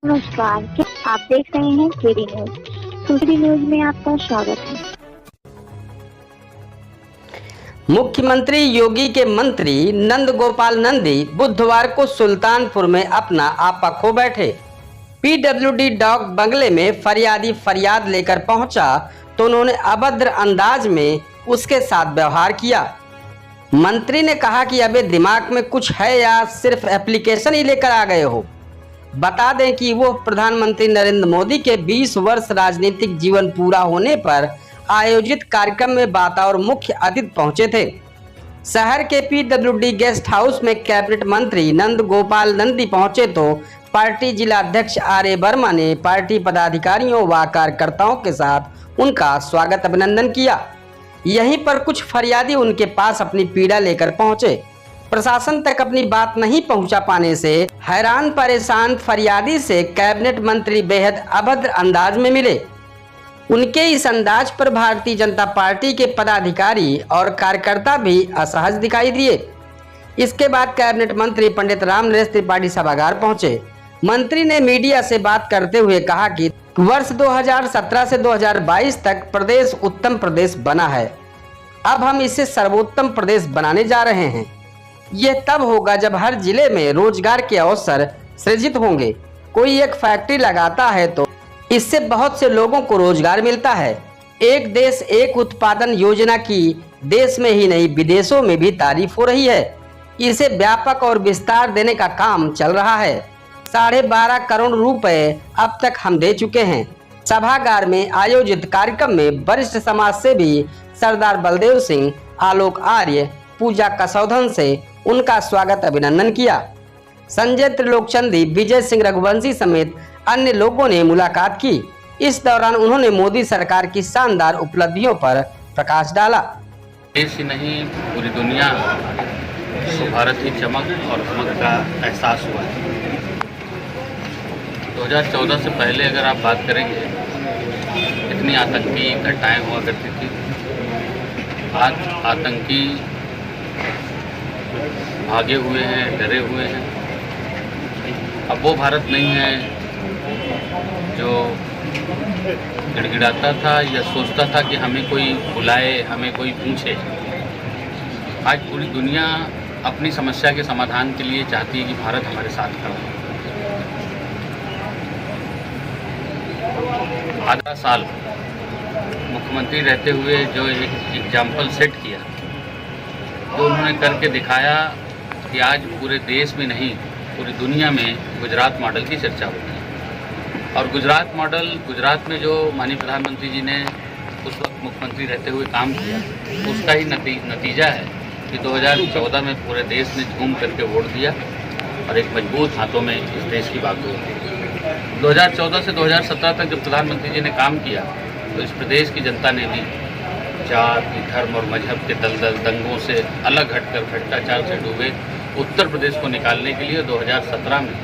नमस्कार, आप देख रहे हैं केडी न्यूज। केडी न्यूज में आपका स्वागत है। मुख्यमंत्री योगी के मंत्री नंद गोपाल नंदी बुधवार को सुल्तानपुर में अपना आपा खो बैठे। पीडब्ल्यूडी डॉग बंगले में फरियादी फरियाद लेकर पहुंचा तो उन्होंने अभद्र अंदाज में उसके साथ व्यवहार किया। मंत्री ने कहा कि अबे दिमाग में कुछ है या सिर्फ एप्लीकेशन ही लेकर आ गए हो। बता दें कि वो प्रधानमंत्री नरेंद्र मोदी के 20 वर्ष राजनीतिक जीवन पूरा होने पर आयोजित कार्यक्रम में बतौर मुख्य अतिथि पहुंचे थे। शहर के पीडब्ल्यूडी गेस्ट हाउस में कैबिनेट मंत्री नंद गोपाल नंदी पहुंचे तो पार्टी जिला अध्यक्ष आर.ए. वर्मा ने पार्टी पदाधिकारियों व कार्यकर्ताओं के साथ उनका स्वागत अभिनंदन किया। यहीं पर कुछ फरियादी उनके पास अपनी पीड़ा लेकर पहुंचे। प्रशासन तक अपनी बात नहीं पहुंचा पाने से हैरान परेशान फरियादी से कैबिनेट मंत्री बेहद अभद्र अंदाज में मिले। उनके इस अंदाज पर भारतीय जनता पार्टी के पदाधिकारी और कार्यकर्ता भी असहज दिखाई दिए। इसके बाद कैबिनेट मंत्री पंडित रामनरेश त्रिपाठी सभागार पहुंचे। मंत्री ने मीडिया से बात करते हुए कहा कि वर्ष 2017 से 2022 तक प्रदेश उत्तम प्रदेश बना है। अब हम इसे सर्वोत्तम प्रदेश बनाने जा रहे हैं। यह तब होगा जब हर जिले में रोजगार के अवसर सृजित होंगे। कोई एक फैक्ट्री लगाता है तो इससे बहुत से लोगों को रोजगार मिलता है। एक देश एक उत्पादन योजना की देश में ही नहीं विदेशों में भी तारीफ हो रही है। इसे व्यापक और विस्तार देने का काम चल रहा है। 12.5 करोड़ रुपए अब तक हम दे चुके हैं। सभागार में आयोजित कार्यक्रम में वरिष्ठ समाज सेवी सरदार बलदेव सिंह, आलोक आर्य, पूजा कसौधन से उनका स्वागत अभिनंदन किया। संजय त्रिलोकचंदी, विजय सिंह रघुवंशी समेत अन्य लोगों ने मुलाकात की। इस दौरान उन्होंने मोदी सरकार की शानदार उपलब्धियों पर प्रकाश डाला। देश ही नहीं पूरी दुनिया को भारत की चमक और धमक का एहसास हुआ है। 2014 से पहले अगर आप बात करेंगे इतनी आतंकी घटनाएं हुआ करती थी। आज आतंकी भागे हुए हैं, डरे हुए हैं। अब वो भारत नहीं है जो गिड़गिड़ाता था या सोचता था कि हमें कोई बुलाए, हमें कोई पूछे। आज पूरी दुनिया अपनी समस्या के समाधान के लिए चाहती है कि भारत हमारे साथ खड़ा हो। आधा साल मुख्यमंत्री रहते हुए जो एक एग्जाम्पल सेट किया, जो उन्होंने करके दिखाया कि आज पूरे देश में नहीं पूरी दुनिया में गुजरात मॉडल की चर्चा होती है। और गुजरात मॉडल, गुजरात में जो माननीय प्रधानमंत्री जी ने उस वक्त मुख्यमंत्री रहते हुए काम किया, उसका ही नतीजा है कि 2014 में पूरे देश ने झूम करके वोट दिया और एक मजबूत हाथों में इस देश की बागडोर दी। 2014 से 2017 तक जब प्रधानमंत्री जी ने काम किया तो इस प्रदेश की जनता ने भी जाति, धर्म और मजहब के दलदल दंगों से अलग हटकर भ्रष्टाचार से डूबे उत्तर प्रदेश को निकालने के लिए 2017 में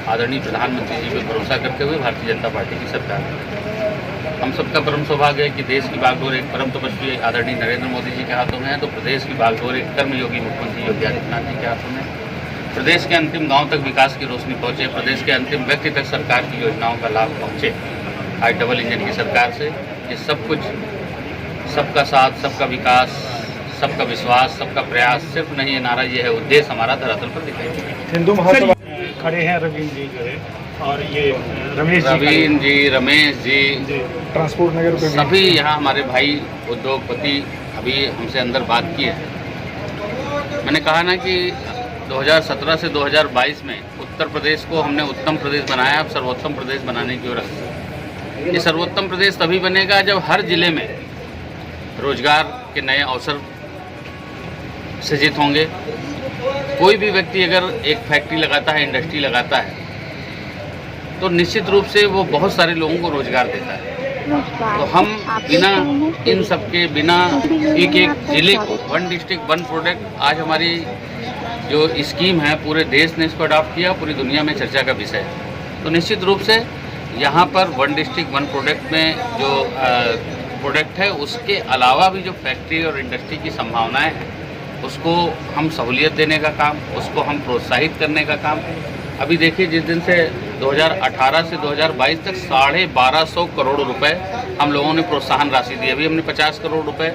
आदरणीय प्रधानमंत्री जी पर भरोसा करते हुए भारतीय जनता पार्टी की सरकार है। हम सबका परम सौभाग्य है कि देश की बागडोर एक परम तपस्वी आदरणीय नरेंद्र मोदी जी के हाथों में है, तो प्रदेश की बागडोर एक कर्मयोगी मुख्यमंत्री योगी आदित्यनाथ जी के हाथों में। प्रदेश के अंतिम गाँव तक विकास की रोशनी पहुँचे, प्रदेश के अंतिम व्यक्ति तक सरकार की योजनाओं का लाभ पहुँचे। आज डबल इंजन की सरकार से ये सब कुछ, सबका साथ, सबका विकास, सबका विश्वास, सबका प्रयास सिर्फ नहीं है नारा, ये है उद्देश्य हमारा धरातल पर दिखाई देगा। हिंदू महासभा खड़े हैं रवीन जी जो है, और ये रमेश जी ट्रांसपोर्ट नगर पे सभी यहाँ हमारे भाई उद्योगपति अभी हमसे अंदर बात की है। मैंने कहा ना कि 2017 से 2022 में उत्तर प्रदेश को हमने उत्तम प्रदेश बनाया। अब सर्वोत्तम प्रदेश बनाने की ओर है। ये सर्वोत्तम प्रदेश तभी बनेगा जब हर जिले में रोजगार के नए अवसर सृजित होंगे। कोई भी व्यक्ति अगर एक फैक्ट्री लगाता है, इंडस्ट्री लगाता है, तो निश्चित रूप से वो बहुत सारे लोगों को रोजगार देता है। तो हम बिना इन सब के, बिना एक एक जिले को, वन डिस्ट्रिक्ट वन प्रोडक्ट, आज हमारी जो स्कीम है पूरे देश ने इसको अडॉप्ट किया, पूरी दुनिया में चर्चा का विषय है। तो निश्चित रूप से यहाँ पर वन डिस्ट्रिक्ट वन प्रोडक्ट में जो प्रोडक्ट है, उसके अलावा भी जो फैक्ट्री और इंडस्ट्री की संभावनाएं हैं, उसको हम सहूलियत देने का काम, उसको हम प्रोत्साहित करने का काम अभी देखिए, जिस दिन से 2018 से 2022 तक 1250 करोड़ रुपए हम लोगों ने प्रोत्साहन राशि दी। अभी हमने 50 करोड़ रुपए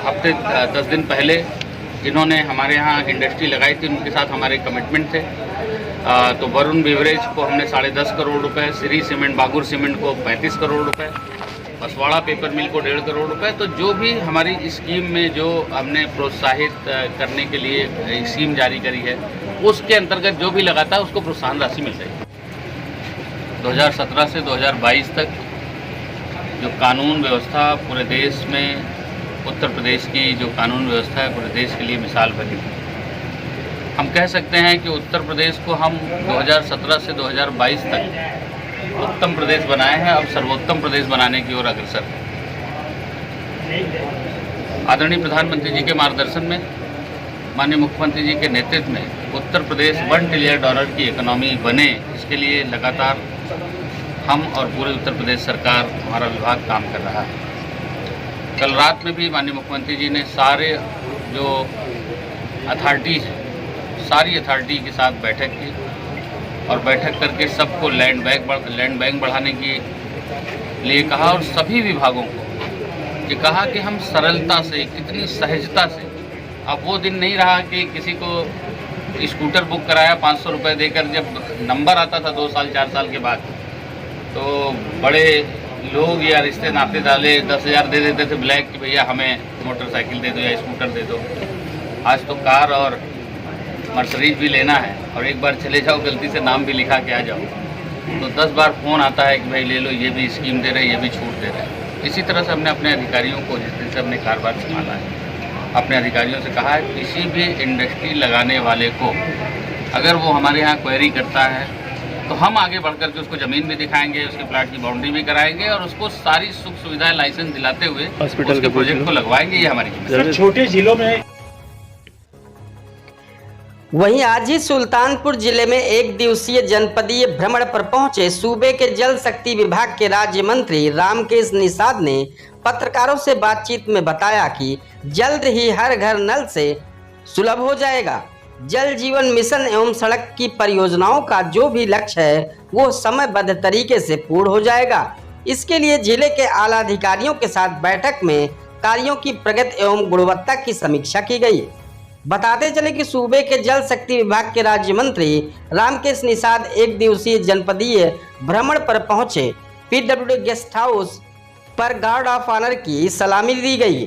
हफ्ते 10 दिन पहले जिन्होंने हमारे यहाँ इंडस्ट्री लगाई थी उनके साथ हमारे कमिटमेंट थे। तो वरुण बिवरेज को हमने 10.5 करोड़ रुपए, श्री सीमेंट, बागुर सीमेंट को 35 करोड़ रुपए, बसवाड़ा पेपर मिल को 1.5 करोड़ रुपए। तो जो भी हमारी स्कीम में जो हमने प्रोत्साहित करने के लिए स्कीम जारी करी है, उसके अंतर्गत जो भी लगाता है उसको प्रोत्साहन राशि मिल रही है। 2017 से 2022 तक जो कानून व्यवस्था पूरे देश में, उत्तर प्रदेश की जो कानून व्यवस्था है पूरे देश के लिए मिसाल बनी। हम कह सकते हैं कि उत्तर प्रदेश को हम 2017 से 2022 तक उत्तम प्रदेश बनाए हैं, अब सर्वोत्तम प्रदेश बनाने की ओर अग्रसर है। आदरणीय प्रधानमंत्री जी के मार्गदर्शन में, माननीय मुख्यमंत्री जी के नेतृत्व में उत्तर प्रदेश $1 ट्रिलियन की इकोनॉमी बने, इसके लिए लगातार हम और पूरे उत्तर प्रदेश सरकार, हमारा विभाग काम कर रहा है। कल रात में भी माननीय मुख्यमंत्री जी ने सारे जो अथॉरिटीज़ हैं, सारी अथॉरिटी के साथ बैठक की और बैठक करके सबको लैंड बैंक बढ़ाने के लिए कहा और सभी विभागों को ये कहा कि हम सरलता से, कितनी सहजता से, अब वो दिन नहीं रहा कि किसी को स्कूटर बुक कराया 500 रुपये देकर, जब नंबर आता था 2 साल 4 साल के बाद, तो बड़े लोग या रिश्ते नाते डाले 10,000 दे देते थे ब्लैक कि भैया हमें मोटरसाइकिल दे दो या स्कूटर दे दो। आज तो कार और मर्सरीज भी लेना है और एक बार चले जाओ, गलती से नाम भी लिखा के आ जाओ तो 10 बार फ़ोन आता है कि भाई ले लो, ये भी स्कीम दे रहे, ये भी छूट दे रहे हैं। इसी तरह से हमने अपने अधिकारियों को, जिस दिन से हमने कारोबार संभाला है, अपने अधिकारियों से कहा है किसी भी इंडस्ट्री लगाने वाले को अगर वो हमारे यहाँ क्वेरी करता है तो हम आगे बढ़ कर के उसको ज़मीन भी दिखाएंगे, उसके प्लाट की बाउंड्री भी कराएंगे और उसको सारी सुख सुविधाएं, लाइसेंस दिलाते हुए उसके प्रोजेक्ट को लगवाएंगे। ये हमारी जिम्मेदारी। छोटे जिलों में वहीं आज ही सुल्तानपुर जिले में एक दिवसीय जनपदीय भ्रमण पर पहुंचे सूबे के जल शक्ति विभाग के राज्य मंत्री रामकेश निषाद ने पत्रकारों से बातचीत में बताया कि जल्द ही हर घर नल से सुलभ हो जाएगा। जल जीवन मिशन एवं सड़क की परियोजनाओं का जो भी लक्ष्य है वो समयबद्ध तरीके से पूर्ण हो जाएगा। इसके लिए जिले के आला अधिकारियों के साथ बैठक में कार्यों की प्रगति एवं गुणवत्ता की समीक्षा की गई। बताते चले कि सूबे के जल शक्ति विभाग के राज्य मंत्री रामकेश निषाद एक दिवसीय जनपदीय भ्रमण पर पहुंचे। PWD गेस्ट हाउस पर गार्ड ऑफ ऑनर की सलामी दी गई।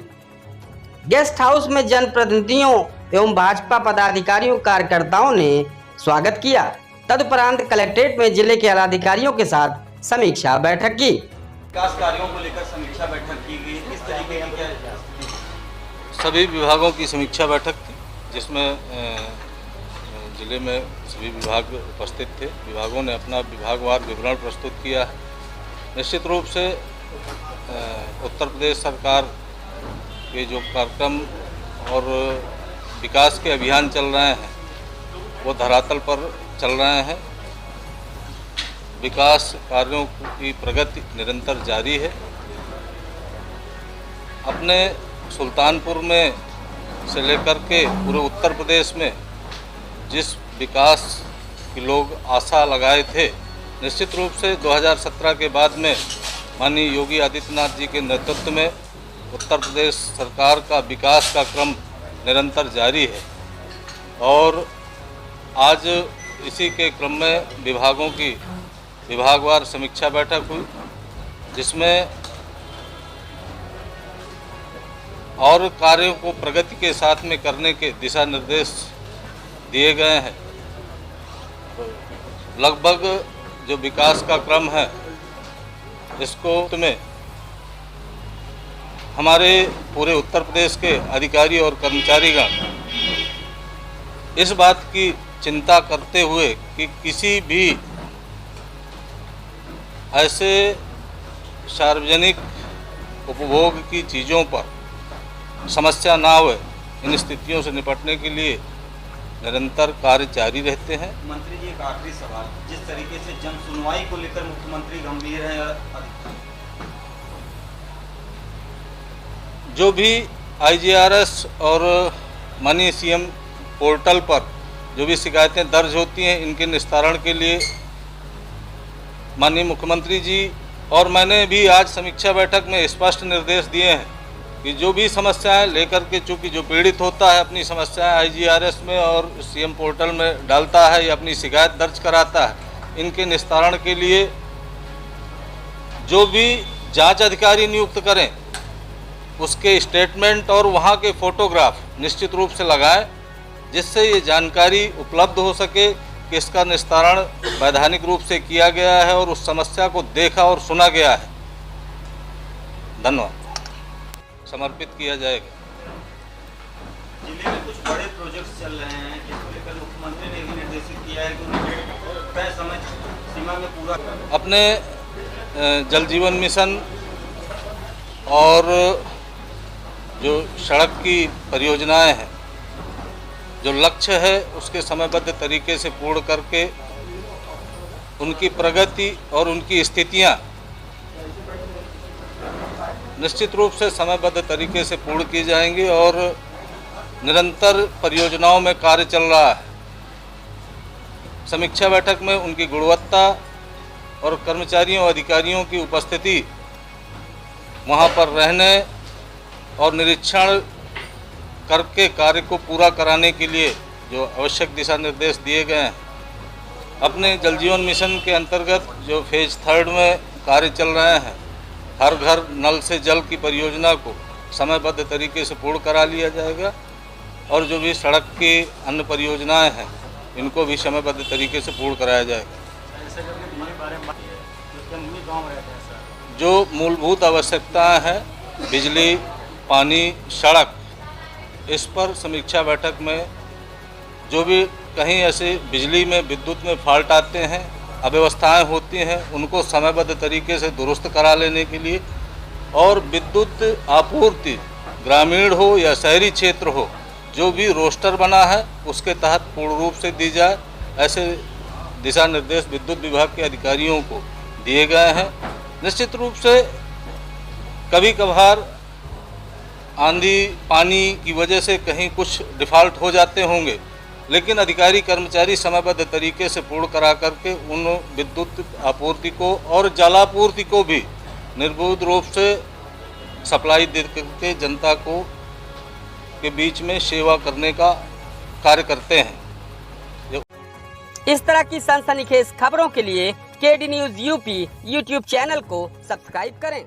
गेस्ट हाउस में जनप्रतिनिधियों एवं भाजपा पदाधिकारियों, कार्यकर्ताओं ने स्वागत किया। तदुपरांत कलेक्ट्रेट में जिले के आलाधिकारियों के साथ समीक्षा बैठक की। विकास कार्यों को लेकर समीक्षा बैठक की गई, किस तरीके की क्या? सभी विभागों की समीक्षा बैठक थी, जिसमें जिले में सभी विभाग उपस्थित थे। विभागों ने अपना विभागवार विवरण प्रस्तुत किया है। निश्चित रूप से उत्तर प्रदेश सरकार के जो कार्यक्रम और विकास के अभियान चल रहे हैं वो धरातल पर चल रहे हैं। विकास कार्यों की प्रगति निरंतर जारी है। अपने सुल्तानपुर में से लेकर के पूरे उत्तर प्रदेश में जिस विकास की लोग आशा लगाए थे, निश्चित रूप से 2017 के बाद में माननीय योगी आदित्यनाथ जी के नेतृत्व में उत्तर प्रदेश सरकार का विकास का क्रम निरंतर जारी है। और आज इसी के क्रम में विभागों की विभागवार समीक्षा बैठक हुई, जिसमें और कार्यों को प्रगति के साथ में करने के दिशा निर्देश दिए गए हैं। तो लगभग जो विकास का क्रम है इसको में हमारे पूरे उत्तर प्रदेश के अधिकारी और कर्मचारीगण इस बात की चिंता करते हुए कि किसी भी ऐसे सार्वजनिक उपभोग की चीज़ों पर समस्या ना हो, इन स्थितियों से निपटने के लिए निरंतर कार्य जारी रहते हैं। मंत्री जी, एक आखिरी सवाल, जिस तरीके से जन सुनवाई को लेकर मुख्यमंत्री गंभीर हैं, जो भी IGRS और माननीय CM पोर्टल पर जो भी शिकायतें दर्ज होती हैं इनके निस्तारण के लिए माननीय मुख्यमंत्री जी और मैंने भी आज समीक्षा बैठक में स्पष्ट निर्देश दिए हैं कि जो भी समस्याएं लेकर के, चूँकि जो पीड़ित होता है अपनी समस्याएं IGRS में और CM पोर्टल में डालता है या अपनी शिकायत दर्ज कराता है, इनके निस्तारण के लिए जो भी जांच अधिकारी नियुक्त करें उसके स्टेटमेंट और वहां के फोटोग्राफ निश्चित रूप से लगाएं, जिससे ये जानकारी उपलब्ध हो सके कि इसका निस्तारण वैधानिक रूप से किया गया है और उस समस्या को देखा और सुना गया है। धन्यवाद। समर्पित किया जाएगा। जिले में कुछ बड़े प्रोजेक्ट्स चल रहे हैं जिसको लेकर मुख्यमंत्री ने भी निर्देशित किया है कि उन्हें तय समय सीमा में पूरा अपने जल जीवन मिशन और जो सड़क की परियोजनाएं हैं, जो लक्ष्य है उसके समयबद्ध तरीके से पूर्ण करके उनकी प्रगति और उनकी स्थितियां निश्चित रूप से समयबद्ध तरीके से पूर्ण की जाएंगी और निरंतर परियोजनाओं में कार्य चल रहा है। समीक्षा बैठक में उनकी गुणवत्ता और कर्मचारियों अधिकारियों की उपस्थिति, वहां पर रहने और निरीक्षण करके कार्य को पूरा कराने के लिए जो आवश्यक दिशा निर्देश दिए गए हैं। अपने जल जीवन मिशन के अंतर्गत जो फेज 3 में कार्य चल रहे हैं, हर घर नल से जल की परियोजना को समयबद्ध तरीके से पूर्ण करा लिया जाएगा और जो भी सड़क की अन्य परियोजनाएं हैं इनको भी समयबद्ध तरीके से पूर्ण कराया जाएगा। जो मूलभूत आवश्यकताएं हैं, बिजली, पानी, सड़क, इस पर समीक्षा बैठक में जो भी कहीं ऐसे बिजली में, विद्युत में फॉल्ट आते हैं, अव्यवस्थाएं होती हैं, उनको समयबद्ध तरीके से दुरुस्त करा लेने के लिए और विद्युत आपूर्ति ग्रामीण हो या शहरी क्षेत्र हो, जो भी रोस्टर बना है उसके तहत पूर्ण रूप से दी जाए, ऐसे दिशा निर्देश विद्युत विभाग के अधिकारियों को दिए गए हैं। निश्चित रूप से कभी कभार आंधी पानी की वजह से कहीं कुछ डिफ़ॉल्ट हो जाते होंगे, लेकिन अधिकारी कर्मचारी समयबद्ध तरीके से पूर्ण करा करके उन विद्युत आपूर्ति को और जलापूर्ति को भी निर्विघ्न रूप से सप्लाई दे करके जनता को के बीच में सेवा करने का कार्य करते हैं। इस तरह की सनसनीखेज खबरों के लिए KD News UP YouTube channel को सब्सक्राइब करें।